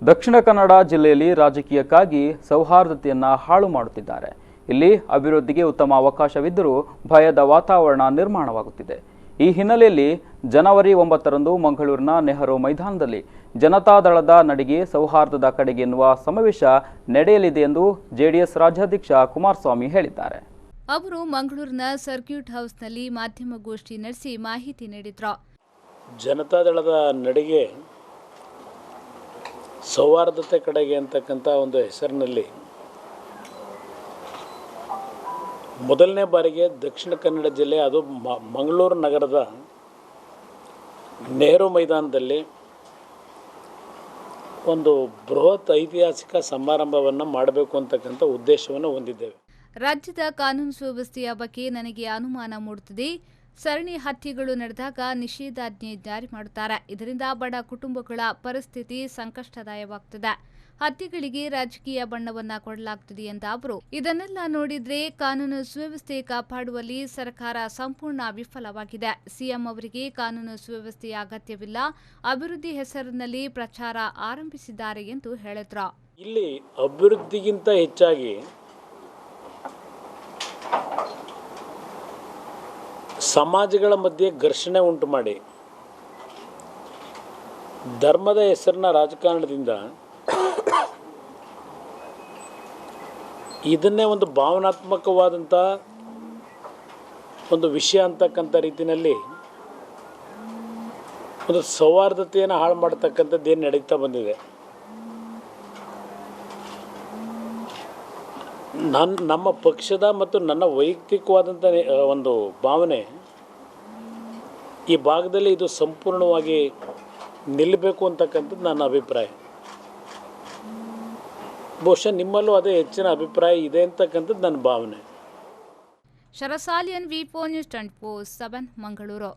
ದಕ್ಷಿಣ ಕನ್ನಡ ಜಿಲ್ಲೆಯಲ್ಲಿ ರಾಜಕೀಯಕ್ಕಾಗಿ ಸೌಹಾರ್ದತೆಯನ್ನು ಹಾಳು ಮಾಡುತ್ತಿದ್ದಾರೆ. ಇಲ್ಲಿ ಅಭಿವೃದ್ಧಿಗೆ ಉತ್ತಮ ಅವಕಾಶವಿದ್ದರೂ ಭಯದ ವಾತಾವರಣ ನಿರ್ಮಾಣವಾಗುತ್ತಿದೆ. ಈ ಹಿನ್ನೆಲೆಯಲ್ಲಿ ಜನವರಿ 9ರಂದು ಮಂಗಳೂರಿನ ನೆಹರು ಮೈದಾನದಲ್ಲಿ ಜನತಾದಳದ ನಡಿಗೆ ಸೌಹಾರ್ದದ ಕಡೆಗೆ ಎನ್ನುವ ಸಮಾವೇಶ ನಡೆಯಲಿದೆ ಎಂದು ಜೆಡಿಎಸ್ ರಾಜ್ಯಾಧ್ಯಕ್ಷ ಕುಮಾರಸ್ವಾಮಿ ಹೇಳಿದ್ದಾರೆ. ಅವರು ಮಂಗಳೂರಿನ ಸರ್ಕ್ಯೂಟ್ ಹೌಸ್ನಲ್ಲಿ ಮಾಧ್ಯಮಗೋಷ್ಠಿ ನಡೆಸಿ ಮಾಹಿತಿ ನೀಡಿದರು. ಜನತಾದಳದ ನಡಿಗೆ ಸೌಹಾರ್ದತೆ ಕಡೆಗೆ ಅಂತಕ್ಕಂಥ ಒಂದು ಹೆಸರಿನಲ್ಲಿ ಮೊದಲನೇ ಬಾರಿಗೆ ದಕ್ಷಿಣ ಕನ್ನಡ ಜಿಲ್ಲೆ ಅದು ಮಂಗಳೂರು ನಗರದ ನೆಹರು ಮೈದಾನದಲ್ಲಿ ಒಂದು ಬೃಹತ್ ಐತಿಹಾಸಿಕ ಸಮಾರಂಭವನ್ನು ಮಾಡಬೇಕು ಅಂತಕ್ಕಂಥ ಉದ್ದೇಶವನ್ನು ಹೊಂದಿದ್ದೇವೆ. ರಾಜ್ಯದ ಕಾನೂನು ಸುವ್ಯವಸ್ಥೆಯ ಬಗ್ಗೆ ನನಗೆ ಅನುಮಾನ ಮೂಡುತ್ತದೆ. ಸರಣಿ ಹತ್ಯೆಗಳು ನಡೆದಾಗ ನಿಷೇಧಾಜ್ಞೆ ಜಾರಿ ಮಾಡುತ್ತಾರೆ. ಇದರಿಂದ ಬಡ ಕುಟುಂಬಗಳ ಪರಿಸ್ಥಿತಿ ಸಂಕಷ್ಟದಾಯವಾಗುತ್ತದೆ. ಹತ್ಯೆಗಳಿಗೆ ರಾಜಕೀಯ ಬಣ್ಣವನ್ನ ಕೊಡಲಾಗುತ್ತದೆ ಎಂದ ಅವರು, ಇದನ್ನೆಲ್ಲ ನೋಡಿದ್ರೆ ಕಾನೂನು ಸುವ್ಯವಸ್ಥೆ ಕಾಪಾಡುವಲ್ಲಿ ಸರ್ಕಾರ ಸಂಪೂರ್ಣ ವಿಫಲವಾಗಿದೆ. ಸಿಎಂ ಅವರಿಗೆ ಕಾನೂನು ಸುವ್ಯವಸ್ಥೆಯ ಅಗತ್ಯವಿಲ್ಲ, ಅಭಿವೃದ್ಧಿ ಹೆಸರಿನಲ್ಲಿ ಪ್ರಚಾರ ಆರಂಭಿಸಿದ್ದಾರೆ ಎಂದು ಹೇಳಿದ್ರು. ಇಲ್ಲಿ ಅಭಿವೃದ್ಧಿಗಿಂತ ಹೆಚ್ಚಾಗಿ ಸಮಾಜಗಳ ಮಧ್ಯೆ ಘರ್ಷಣೆ ಉಂಟು ಮಾಡಿ ಧರ್ಮದ ಹೆಸರಿನ ರಾಜಕಾರಣದಿಂದ ಇದನ್ನೇ ಒಂದು ಭಾವನಾತ್ಮಕವಾದಂಥ ಒಂದು ವಿಷಯ ಅಂತಕ್ಕಂಥ ರೀತಿಯಲ್ಲಿ ಒಂದು ಸೌಹಾರ್ದತೆಯನ್ನು ಹಾಳು ಮಾಡತಕ್ಕಂಥದ್ದು ಏನು ನಡೀತಾ ಬಂದಿದೆ. ನಮ್ಮ ಪಕ್ಷದ ಮತ್ತು ನನ್ನ ವೈಯಕ್ತಿಕವಾದಂಥ ಒಂದು ಭಾವನೆ, ಈ ಭಾಗದಲ್ಲಿ ಇದು ಸಂಪೂರ್ಣವಾಗಿ ನಿಲ್ಲಬೇಕು ಅಂತಕ್ಕಂಥದ್ದು ನನ್ನ ಅಭಿಪ್ರಾಯ. ಬಹುಶಃ ನಿಮ್ಮಲ್ಲೂ ಅದೇ ಹೆಚ್ಚಿನ ಅಭಿಪ್ರಾಯ ಇದೆ ಅಂತಕ್ಕಂಥದ್ದು ನನ್ನ ಭಾವನೆ. ಶರಸಾಲಿಯನ್ V4 News 24/7 ಮಂಗಳೂರು.